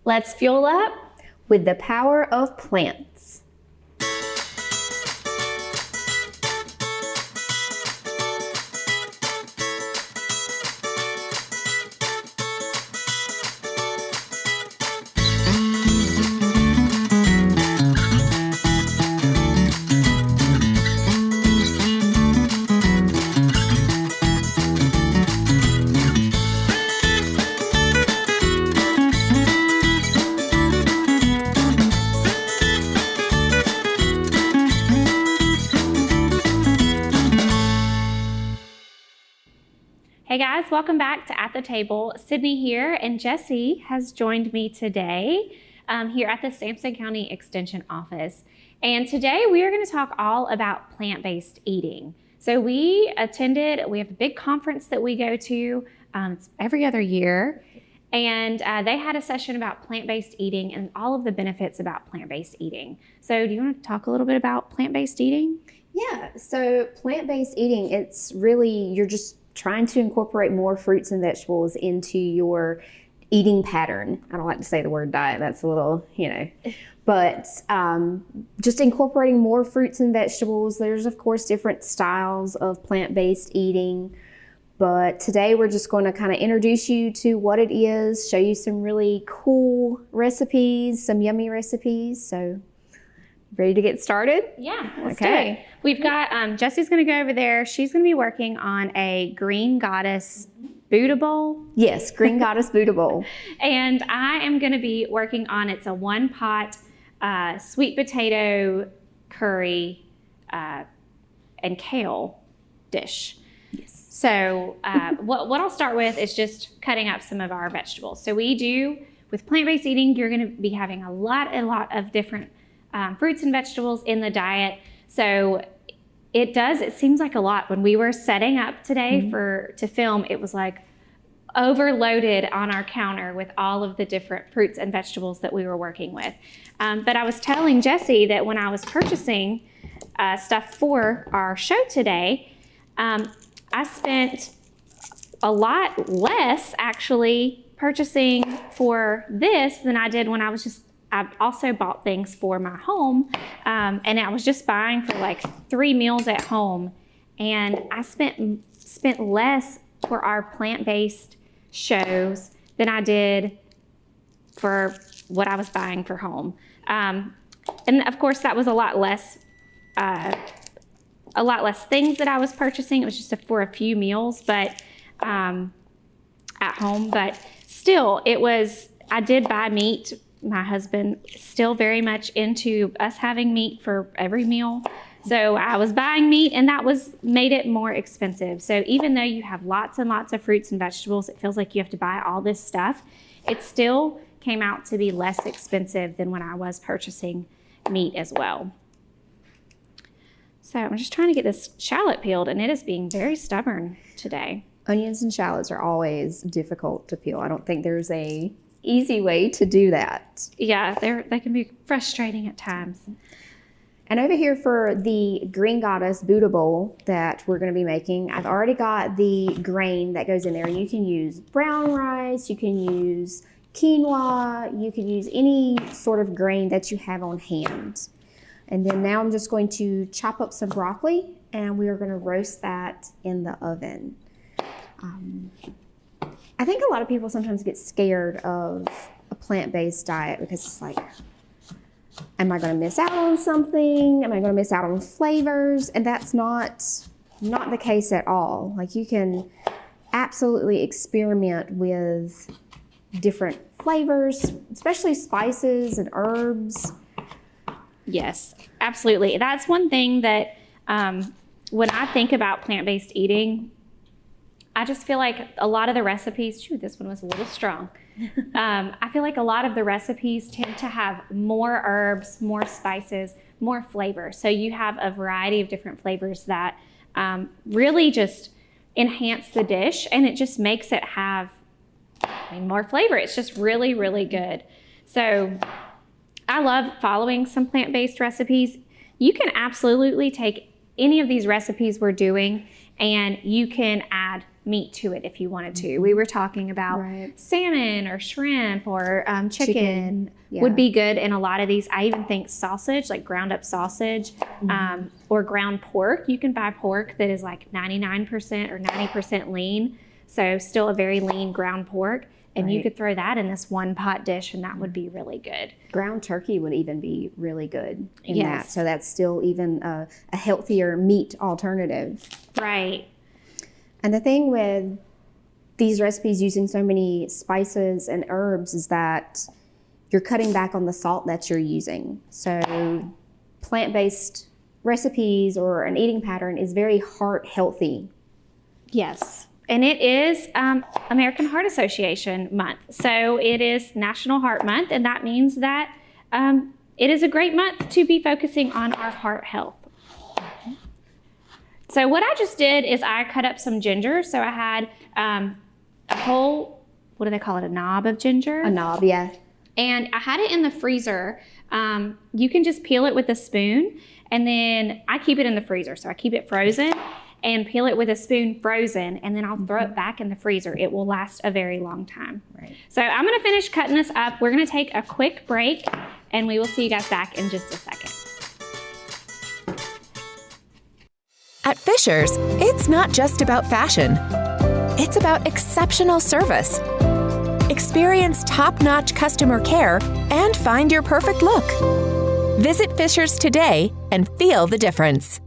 Let's fuel up with the power of plants. Hey guys, welcome back to At the Table. Sydney here, and Jesse has joined me today here at the Sampson County Extension Office. And today we are going to talk all about plant-based eating. So we have a big conference that we go to, it's every other year, and they had a session about plant-based eating and all of the benefits about plant-based eating. So do you want to talk a little bit about plant-based eating? Yeah, so plant-based eating, it's really, you're just trying to incorporate more fruits and vegetables into your eating pattern. I don't like to say the word diet, that's a little, but just incorporating more fruits and vegetables. There's of course different styles of plant-based eating, but today we're just going to kind of introduce you to what it is, show you some really cool recipes, some yummy recipes. So ready to get started? Yeah, let's do it. We've got, Jesse's going to go over there. She's going to be working on a Green Goddess Buddha bowl. Yes, Green Goddess Buddha bowl. And I am going to be working on, it's a one pot sweet potato curry and kale dish. Yes. So what I'll start with is just cutting up some of our vegetables. So with plant-based eating, you're going to be having a lot of different fruits and vegetables in the diet. So it seems like a lot. When we were setting up today to film, it was like overloaded on our counter with all of the different fruits and vegetables that we were working with. But I was telling Jesse that when I was purchasing stuff for our show today, I spent a lot less actually purchasing for this than I did when I also bought things for my home, and I was just buying for like 3 meals at home, and I spent less for our plant-based shows than I did for what I was buying for home. And of course, that was a lot less things that I was purchasing. It was just for a few meals, but at home. But still, I did buy meat. My husband is still very much into us having meat for every meal. So I was buying meat, and that made it more expensive. So even though you have lots and lots of fruits and vegetables, it feels like you have to buy all this stuff. It still came out to be less expensive than when I was purchasing meat as well. So I'm just trying to get this shallot peeled, and it is being very stubborn today. Onions and shallots are always difficult to peel. I don't think there's a easy way to do that. Yeah, they can be frustrating at times. And over here for the Green Goddess Buddha bowl that we're going to be making, I've already got the grain that goes in there. And you can use brown rice, you can use quinoa, you can use any sort of grain that you have on hand. And then now I'm just going to chop up some broccoli, and we are going to roast that in the oven. I think a lot of people sometimes get scared of a plant-based diet because it's like, am I going to miss out on something? Am I going to miss out on flavors? And that's not the case at all. Like, you can absolutely experiment with different flavors, especially spices and herbs. Yes, absolutely. That's one thing that when I think about plant-based eating, I just feel like a lot of the recipes, this one was a little strong. I feel like a lot of the recipes tend to have more herbs, more spices, more flavor. So you have a variety of different flavors that really just enhance the dish, and it just makes it have more flavor. It's just really, really good. So I love following some plant-based recipes. You can absolutely take any of these recipes we're doing, and you can add meat to it if you wanted to. We were talking about salmon or shrimp or chicken would be good in a lot of these. I even think sausage, like ground up sausage, or ground pork. You can buy pork that is like 99% or 90% lean. So still a very lean ground pork. And you could throw that in this one pot dish and that would be really good. Ground turkey would even be really good in that. So that's still even a healthier meat alternative. Right. And the thing with these recipes using so many spices and herbs is that you're cutting back on the salt that you're using. So plant-based recipes or an eating pattern is very heart healthy. Yes. And it is American Heart Association month. So it is National Heart Month, and that means that it is a great month to be focusing on our heart health. So what I just did is I cut up some ginger. So I had a whole, what do they call it, a knob of ginger? A knob, yeah. And I had it in the freezer. You can just peel it with a spoon, and then I keep it in the freezer. So I keep it frozen and peel it with a spoon frozen, and then I'll throw it back in the freezer. It will last a very long time. Right. So I'm gonna finish cutting this up. We're gonna take a quick break, and we will see you guys back in just a second. At Fisher's, it's not just about fashion. It's about exceptional service. Experience top-notch customer care and find your perfect look. Visit Fisher's today and feel the difference.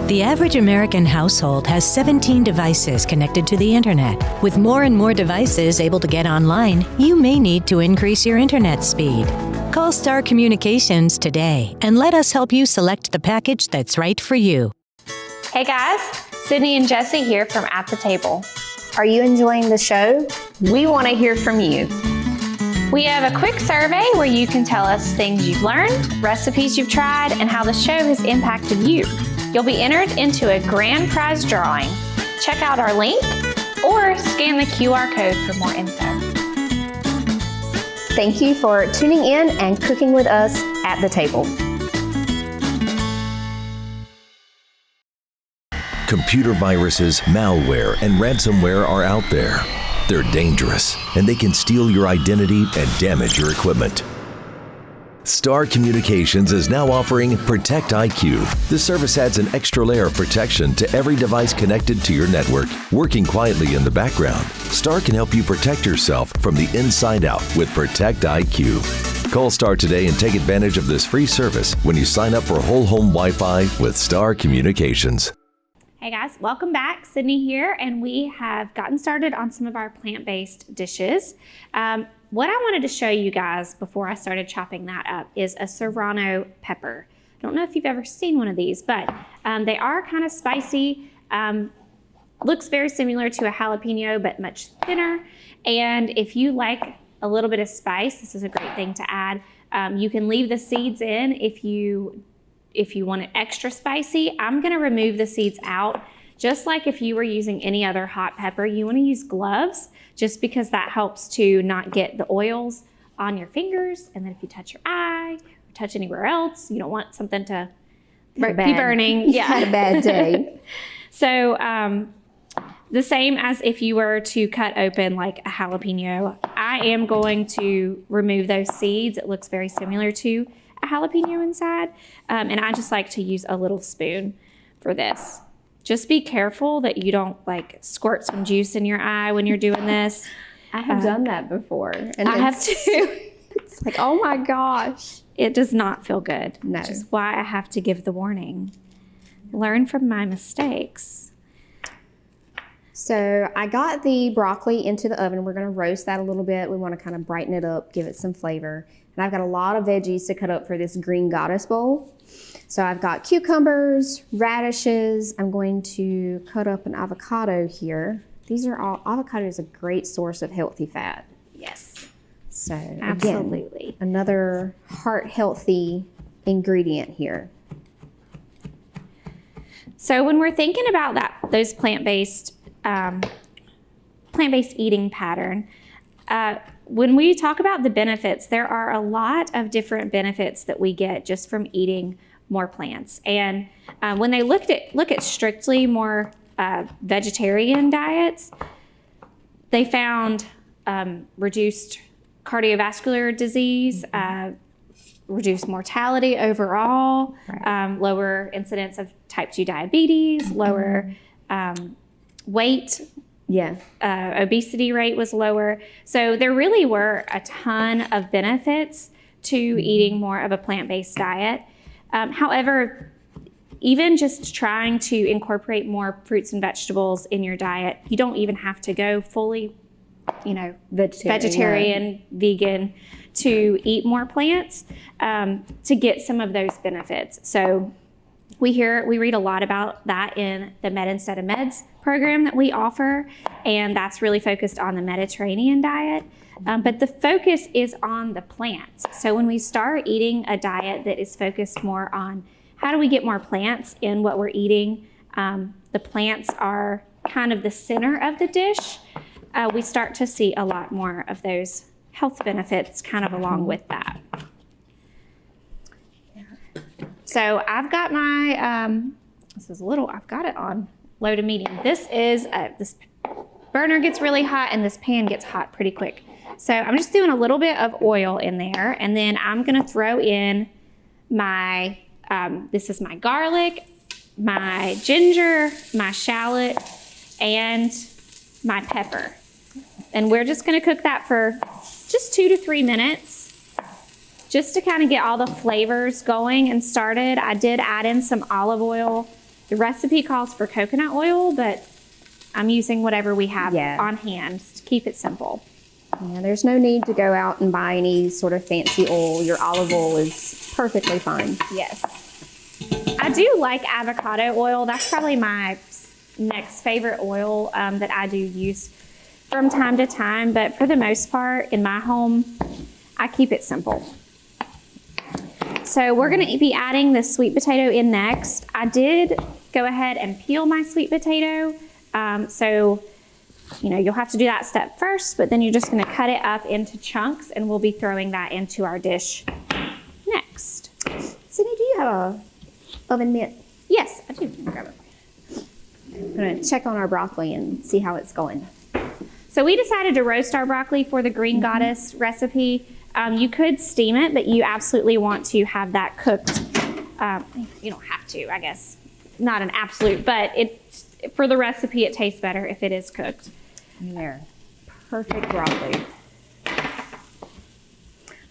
The average American household has 17 devices connected to the internet. With more and more devices able to get online, you may need to increase your internet speed. Call Star Communications today and let us help you select the package that's right for you. Hey guys, Sydney and Jesse here from At the Table. Are you enjoying the show? We want to hear from you. We have a quick survey where you can tell us things you've learned, recipes you've tried, and how the show has impacted you. You'll be entered into a grand prize drawing. Check out our link or scan the QR code for more info. Thank you for tuning in and cooking with us at the table. Computer viruses, malware, and ransomware are out there. They're dangerous, and they can steal your identity and damage your equipment. Star Communications is now offering Protect IQ. This service adds an extra layer of protection to every device connected to your network, working quietly in the background. Star can help you protect yourself from the inside out with Protect IQ. Call Star today and take advantage of this free service when you sign up for whole home Wi-Fi with Star Communications. Hey guys, welcome back. Sydney here, and we have gotten started on some of our plant-based dishes. What I wanted to show you guys before I started chopping that up is a serrano pepper. I don't know if you've ever seen one of these, but they are kind of spicy. Looks very similar to a jalapeno, but much thinner. And if you like a little bit of spice, this is a great thing to add. You can leave the seeds in if you want it extra spicy. I'm gonna remove the seeds out. Just like if you were using any other hot pepper, you wanna use gloves just because that helps to not get the oils on your fingers. And then if you touch your eye or touch anywhere else, you don't want something to be burning. Yeah. Had a bad day. So the same as if you were to cut open like a jalapeno, I am going to remove those seeds. It looks very similar to a jalapeno inside. And I just like to use a little spoon for this. Just be careful that you don't like squirt some juice in your eye when you're doing this. I have done that before. And I have too. It's like, oh my gosh. It does not feel good. No. Which is why I have to give the warning. Learn from my mistakes. So I got the broccoli into the oven. We're gonna roast that a little bit. We wanna kind of brighten it up, give it some flavor. And I've got a lot of veggies to cut up for this green goddess bowl. So I've got cucumbers, radishes. I'm going to cut up an avocado here. Avocado is a great source of healthy fat. Yes. So Absolutely. Again, another heart healthy ingredient here. So when we're thinking about those plant-based eating pattern, when we talk about the benefits, there are a lot of different benefits that we get just from eating more plants. And when they look at strictly more vegetarian diets, they found reduced cardiovascular disease, reduced mortality overall, lower incidence of type 2 diabetes, lower weight. Yeah. Obesity rate was lower. So there really were a ton of benefits to eating more of a plant-based diet. However, even just trying to incorporate more fruits and vegetables in your diet, you don't even have to go fully, vegetarian, vegan to eat more plants to get some of those benefits. So we read a lot about that in the Med Instead of Meds program that we offer, and that's really focused on the Mediterranean diet. But the focus is on the plants. So when we start eating a diet that is focused more on how do we get more plants in what we're eating, the plants are kind of the center of the dish, we start to see a lot more of those health benefits kind of along with that. So I've got my, I've got it on low to medium. This burner gets really hot and this pan gets hot pretty quick. So I'm just doing a little bit of oil in there, and then I'm gonna throw in my, this is my garlic, my ginger, my shallot, and my pepper. And we're just gonna cook that for just 2 to 3 minutes, just to kind of get all the flavors going and started. I did add in some olive oil. The recipe calls for coconut oil, but I'm using whatever we have on hand to keep it simple. Yeah, there's no need to go out and buy any sort of fancy oil. Your olive oil is perfectly fine. Yes. I do like avocado oil. That's probably my next favorite oil that I do use from time to time, but for the most part in my home, I keep it simple. So we're gonna be adding the sweet potato in next. I did go ahead and peel my sweet potato. So, you'll have to do that step first, but then you're just gonna cut it up into chunks, and we'll be throwing that into our dish next. Sydney, do you have a oven mitt? Yes, I do. Grab it. I'm gonna check on our broccoli and see how it's going. So we decided to roast our broccoli for the Green Goddess recipe. You could steam it, but you absolutely want to have that cooked. You don't have to, I guess. Not an absolute, but for the recipe, it tastes better if it is cooked. There. Perfect broccoli.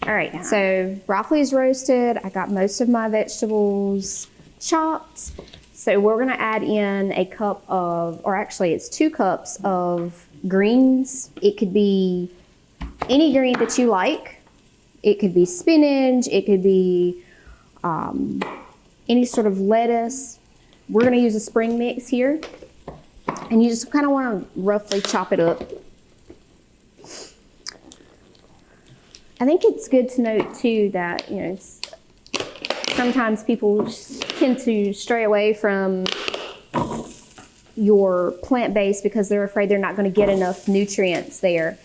All right, so broccoli is roasted. I got most of my vegetables chopped. So we're gonna add in a cup of, or actually it's 2 cups of greens. It could be any green that you like. It could be spinach, it could be any sort of lettuce. We're gonna use a spring mix here. And you just kind of want to roughly chop it up. I think it's good to note too that, sometimes people tend to stray away from your plant-based because they're afraid they're not going to get enough nutrients there.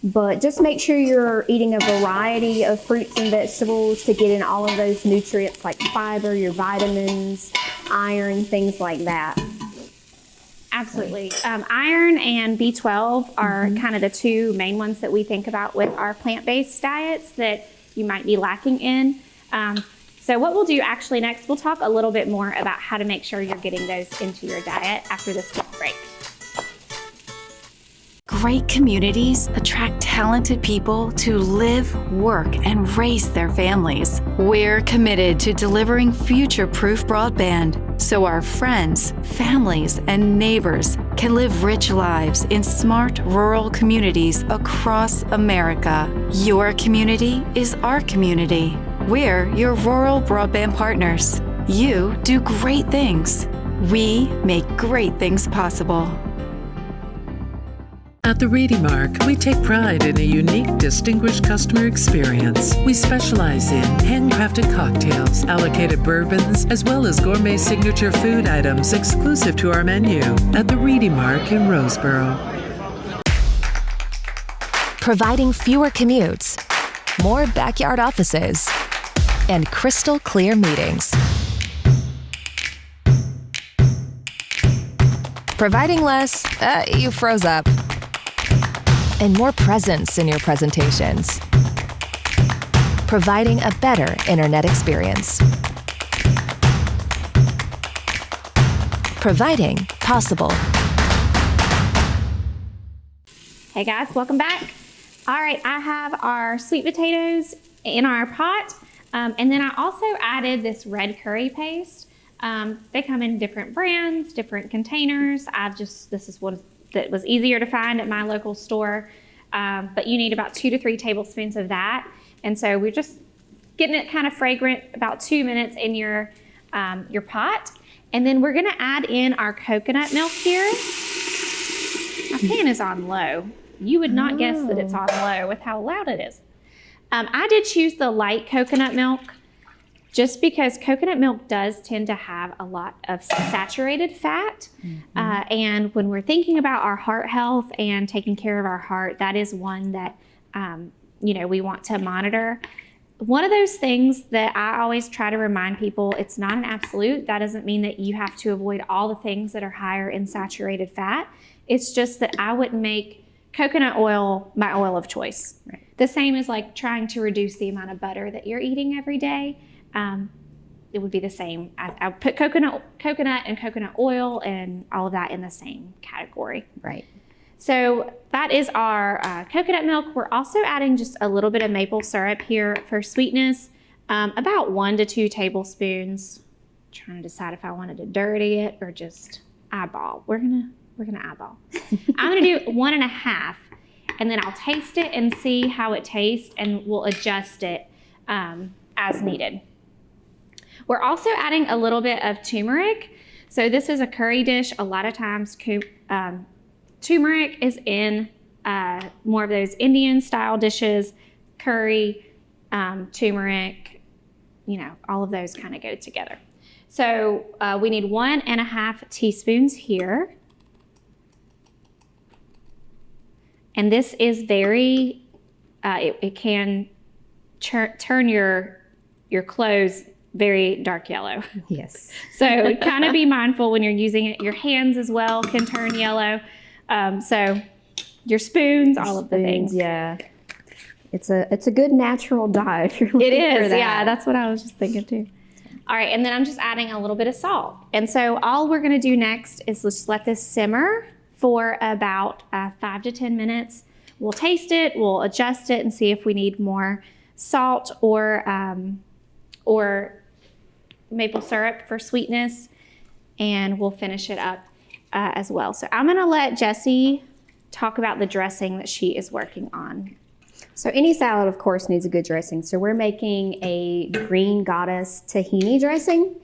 But just make sure you're eating a variety of fruits and vegetables to get in all of those nutrients like fiber, your vitamins, iron, things like that. Absolutely. Iron and B12 are kind of the 2 main ones that we think about with our plant-based diets that you might be lacking in. So what we'll do actually next, we'll talk a little bit more about how to make sure you're getting those into your diet after this quick break. Great communities attract talented people to live, work, and raise their families. We're committed to delivering future-proof broadband so our friends, families, and neighbors can live rich lives in smart rural communities across America. Your community is our community. We're your rural broadband partners. You do great things. We make great things possible. At the Reedy Mark, we take pride in a unique, distinguished customer experience. We specialize in handcrafted cocktails, allocated bourbons, as well as gourmet signature food items exclusive to our menu at the Reedy Mark in Roseboro. Providing fewer commutes, more backyard offices, and crystal clear meetings. Providing less, you froze up. And more presence in your presentations. Providing a better internet experience. Providing possible. Hey guys, welcome back. All right, I have our sweet potatoes in our pot. And then I also added this red curry paste. They come in different brands, different containers. This is one that was easier to find at my local store. But you need about 2 to 3 tablespoons of that. And so we're just getting it kind of fragrant, about 2 minutes in your pot. And then we're gonna add in our coconut milk here. My pan is on low. You would not guess that it's on low with how loud it is. I did choose the light coconut milk just because coconut milk does tend to have a lot of saturated fat. And when we're thinking about our heart health and taking care of our heart, that is one that we want to monitor. One of those things that I always try to remind people, it's not an absolute. That doesn't mean that you have to avoid all the things that are higher in saturated fat. It's just that I wouldn't make coconut oil my oil of choice. Right. The same as like trying to reduce the amount of butter that you're eating every day. It would be the same. I put coconut and coconut oil and all of that in the same category. Right. So that is our coconut milk. We're also adding just a little bit of maple syrup here for sweetness, about 1 to 2 tablespoons. I'm trying to decide if I wanted to dirty it or just eyeball. We're gonna eyeball. I'm gonna do 1.5, and then I'll taste it and see how it tastes, and we'll adjust it as needed. We're also adding a little bit of turmeric. So this is a curry dish. A lot of times turmeric is in more of those Indian style dishes. Curry, turmeric, all of those kind of go together. So we need 1.5 teaspoons here. And this is very, it can turn your clothes very dark yellow. Yes. So kind of be mindful when you're using it. Your hands as well can turn yellow. So your spoons, all of the things. Yeah. It's a good natural dye if you're looking for that. Yeah, that's what I was just thinking too. All right, and then I'm just adding a little bit of salt. And so all we're gonna do next is just let this simmer for about 5 to 10 minutes. We'll taste it, we'll adjust it and see if we need more salt or maple syrup for sweetness, and we'll finish it up as well. So I'm gonna let Jessie talk about the dressing that she is working on. So any salad, of course, needs a good dressing. So we're making a green goddess tahini dressing.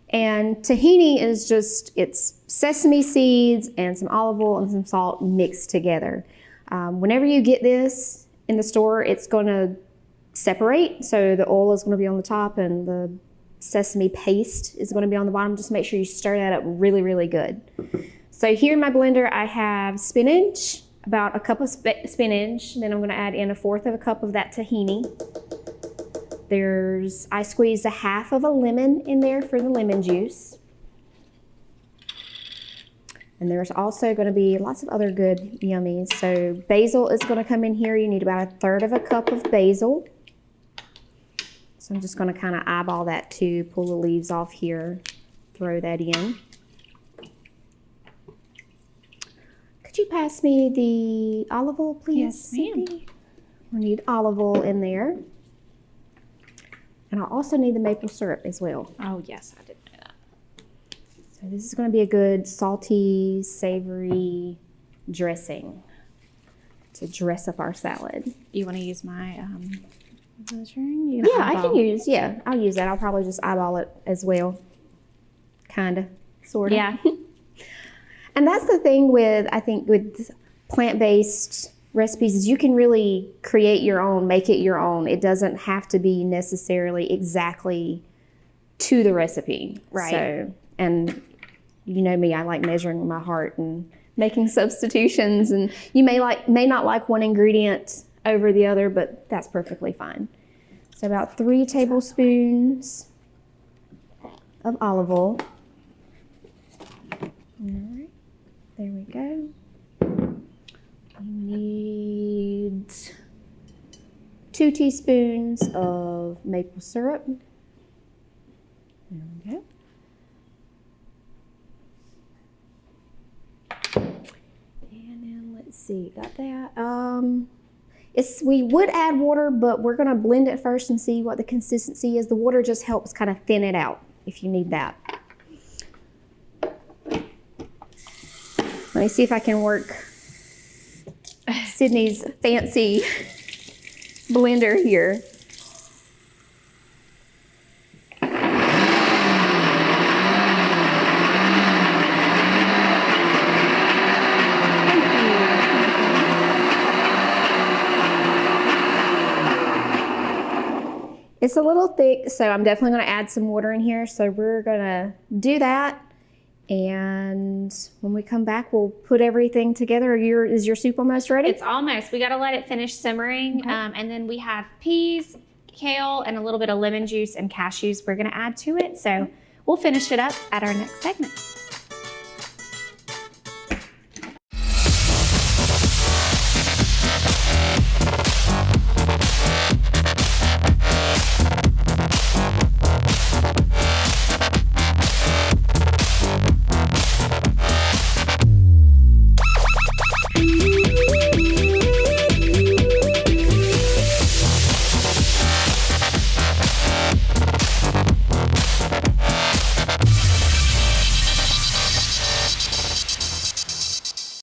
And tahini is it's sesame seeds and some olive oil and some salt mixed together. Whenever you get this in the store, it's gonna separate. So the oil is gonna be on the top and the sesame paste is gonna be on the bottom. Just make sure you stir that up really, really good. So here in my blender, I have spinach, about a cup of spinach. Then I'm gonna add in 1/4 cup of that tahini. I squeezed 1/2 of a lemon in there for the lemon juice. And there's also gonna be lots of other good yummies. So basil is gonna come in here. You need about 1/3 cup of basil. So I'm just gonna kind of eyeball that too, pull the leaves off here, throw that in. Could you pass me the olive oil, please? Yes, ma'am. We need olive oil in there. And I also need the maple syrup as well. Oh yes, I didn't know that. So this is gonna be a good salty, savory dressing to dress up our salad. You wanna use my measuring? I'll use that. I'll probably just eyeball it as well. Kinda, sorta. Yeah. And that's the thing with plant-based recipes is you can really create your own, make it your own. It doesn't have to be necessarily exactly to the recipe. Right. So, and you know me, I like measuring with my heart and making substitutions, and you may not like one ingredient over the other, but that's perfectly fine. So about 3 tablespoons of olive oil. All right. There we go. We need 2 teaspoons of maple syrup. There we go. And then let's see, got that. We would add water, but we're gonna blend it first and see what the consistency is. The water just helps kind of thin it out if you need that. Let me see if I can work Sydney's fancy blender here. It's a little thick, so I'm definitely going to add some water in here. So we're going to do that. And when we come back, we'll put everything together. Is your soup almost ready? It's almost. We got to let it finish simmering. Okay. And then we have peas, kale, and a little bit of lemon juice and cashews we're going to add to it. So we'll finish it up at our next segment.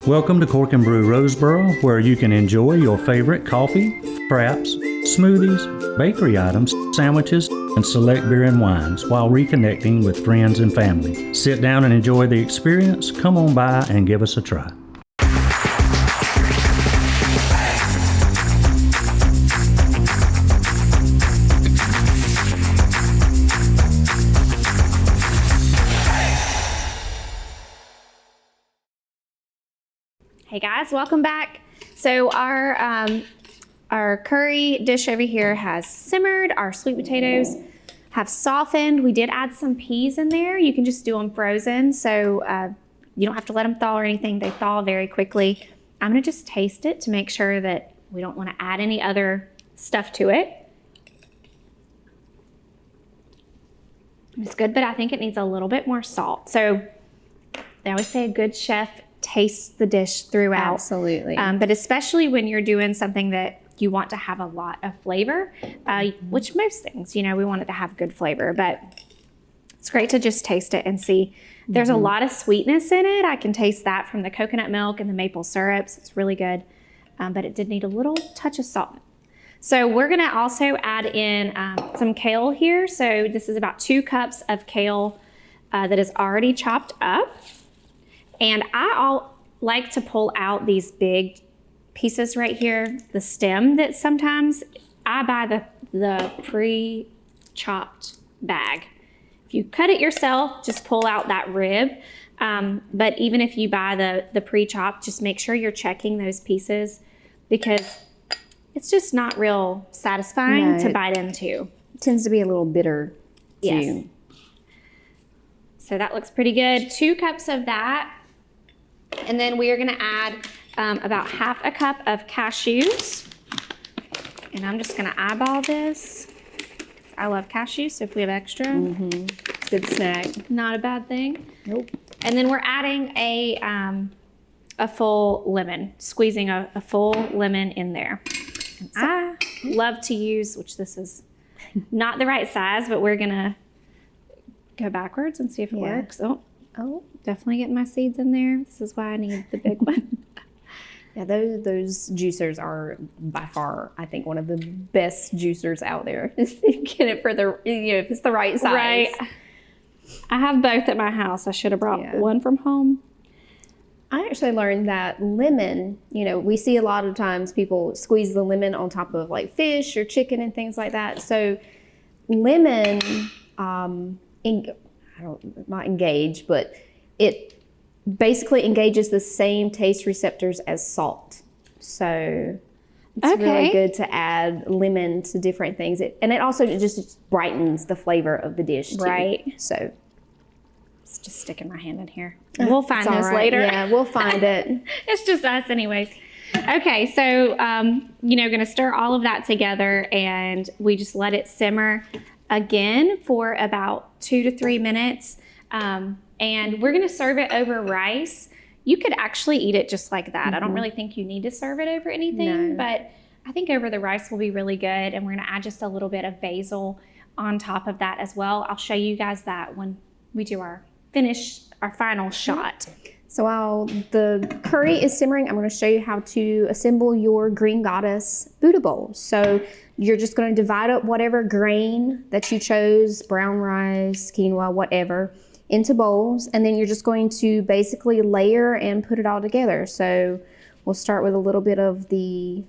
Welcome to Cork and Brew Roseboro, where you can enjoy your favorite coffee, fraps, smoothies, bakery items, sandwiches, and select beer and wines while reconnecting with friends and family. Sit down and enjoy the experience. Come on by and give us a try. Hey guys, welcome back. So our curry dish over here has simmered. Our sweet potatoes have softened. We did add some peas in there. You can just do them frozen, so you don't have to let them thaw or anything. They thaw very quickly. I'm gonna just taste it to make sure that we don't want to add any other stuff to it. It's good, but I think it needs a little bit more salt. So they always say a good chef tastes the dish throughout. Absolutely. But especially when you're doing something that you want to have a lot of flavor, which most things, we want it to have good flavor, but it's great to just taste it and see. There's a lot of sweetness in it. I can taste that from the coconut milk and the maple syrups. It's really good, but it did need a little touch of salt. So we're gonna also add in some kale here. So this is about 2 cups of kale that is already chopped up. And I like to pull out these big pieces right here, the stem that sometimes I buy the pre-chopped bag. If you cut it yourself, just pull out that rib. But even if you buy the pre-chopped, just make sure you're checking those pieces because it's just not real satisfying to bite into. It tends to be a little bitter too. Yes. So that looks pretty good. 2 cups of that. And then we are gonna add about 1/2 cup of cashews. And I'm just gonna eyeball this. I love cashews, so if we have extra. Good snack. Not a bad thing. Nope. And then we're adding a full lemon, squeezing a full lemon in there. And I love to use, which this is not the right size, but we're gonna go backwards and see if it works. Oh, definitely getting my seeds in there. This is why I need the big one. Yeah, those juicers are by far, I think, one of the best juicers out there. Get it for the, if it's the right size. Right. I have both at my house. I should have brought one from home. I actually learned that lemon, we see a lot of times people squeeze the lemon on top of like fish or chicken and things like that. So lemon, not engage, but it basically engages the same taste receptors as salt. So it's really good to add lemon to different things. And it also just brightens the flavor of the dish too. Right. So It's just sticking my hand in here. We'll find It's all this right. later. Yeah, we'll find it. It's just us anyways. Okay, so, going to stir all of that together, and we just let it simmer again for about 2 to 3 minutes. And we're going to serve it over rice. You could actually eat it just like that. I don't really think you need to serve it over anything, but I think over the rice will be really good. And we're going to add just a little bit of basil on top of that as well. I'll show you guys that when we do our final shot. So while the curry is simmering, I'm going to show you how to assemble your Green Goddess Buddha bowl. So you're just going to divide up whatever grain that you chose, brown rice, quinoa, whatever, into bowls. And then you're just going to basically layer and put it all together. So we'll start with a little bit of the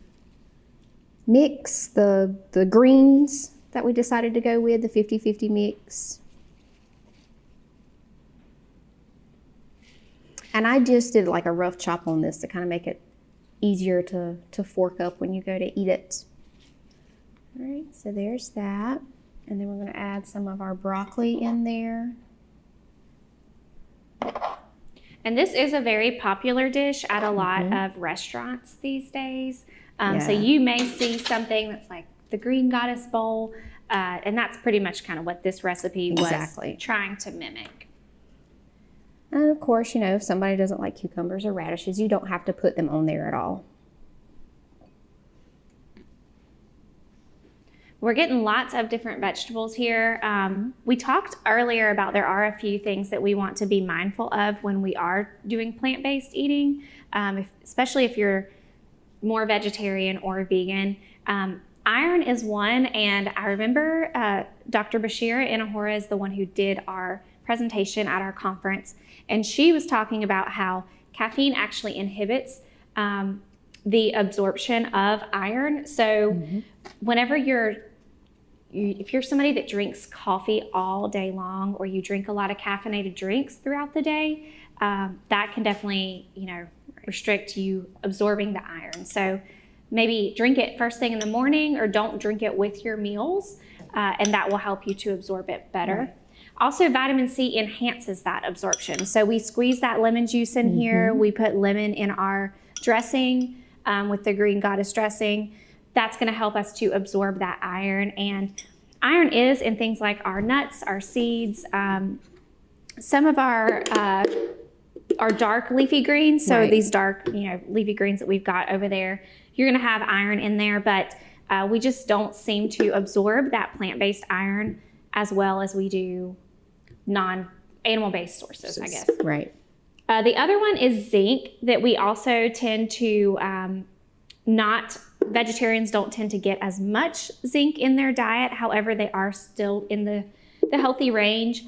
mix, the greens that we decided to go with, the 50-50 mix. And I just did like a rough chop on this to kind of make it easier to fork up when you go to eat it. All right, so there's that. And then we're going to add some of our broccoli in there. And this is a very popular dish at a lot of restaurants these days. So you may see something that's like the Green Goddess bowl, and that's pretty much kind of what this recipe was trying to mimic. And of course, if somebody doesn't like cucumbers or radishes, you don't have to put them on there at all. We're getting lots of different vegetables here. We talked earlier about there are a few things that we want to be mindful of when we are doing plant-based eating, especially if you're more vegetarian or vegan. Iron is one, and I remember Dr. Bashira Inahora is the one who did our presentation at our conference, and she was talking about how caffeine actually inhibits the absorption of iron. So whenever if you're somebody that drinks coffee all day long, or you drink a lot of caffeinated drinks throughout the day, that can definitely, restrict you absorbing the iron. So maybe drink it first thing in the morning, or don't drink it with your meals, and that will help you to absorb it better. Also, vitamin C enhances that absorption. So we squeeze that lemon juice in here. We put lemon in our dressing with the Green Goddess dressing. That's going to help us to absorb that iron. And iron is in things like our nuts, our seeds, some of our dark leafy greens. So these dark, leafy greens that we've got over there, you're going to have iron in there, but we just don't seem to absorb that plant-based iron as well as we do non-animal-based sources, I guess. Right. The other one is zinc, that we also tend to vegetarians don't tend to get as much zinc in their diet. However, they are still in the healthy range.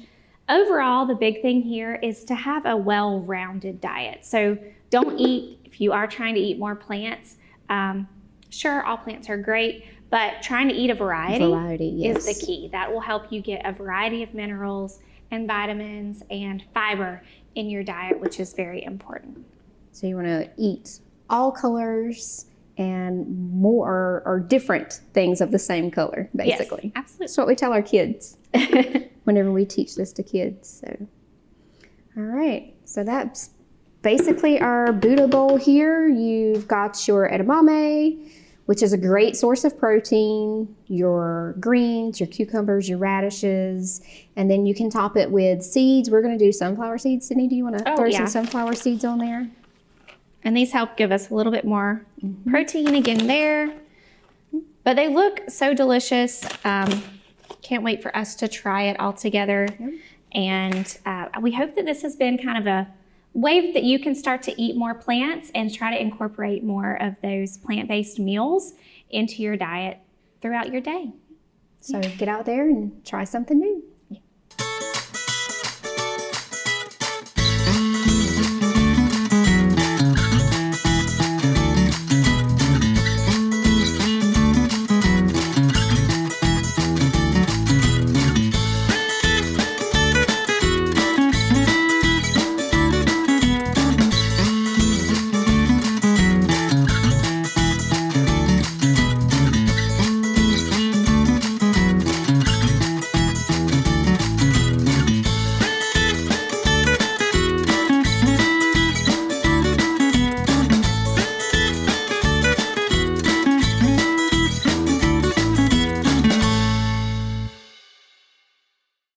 Overall, the big thing here is to have a well-rounded diet. So don't eat, if you are trying to eat more plants, sure, all plants are great, but trying to eat a variety is the key. That will help you get a variety of minerals and vitamins and fiber in your diet, which is very important. So you want to eat all colors and more or different things of the same color, basically. Yes, absolutely. That's what we tell our kids whenever we teach this to kids. So, all right. So that's basically our Buddha bowl here. You've got your edamame, which is a great source of protein, your greens, your cucumbers, your radishes, and then you can top it with seeds. We're going to do sunflower seeds. Sydney, do you want to throw some sunflower seeds on there? And these help give us a little bit more protein again there. But they look so delicious. Can't wait for us to try it all together. And we hope that this has been kind of a way that you can start to eat more plants and try to incorporate more of those plant-based meals into your diet throughout your day. So get out there and try something new.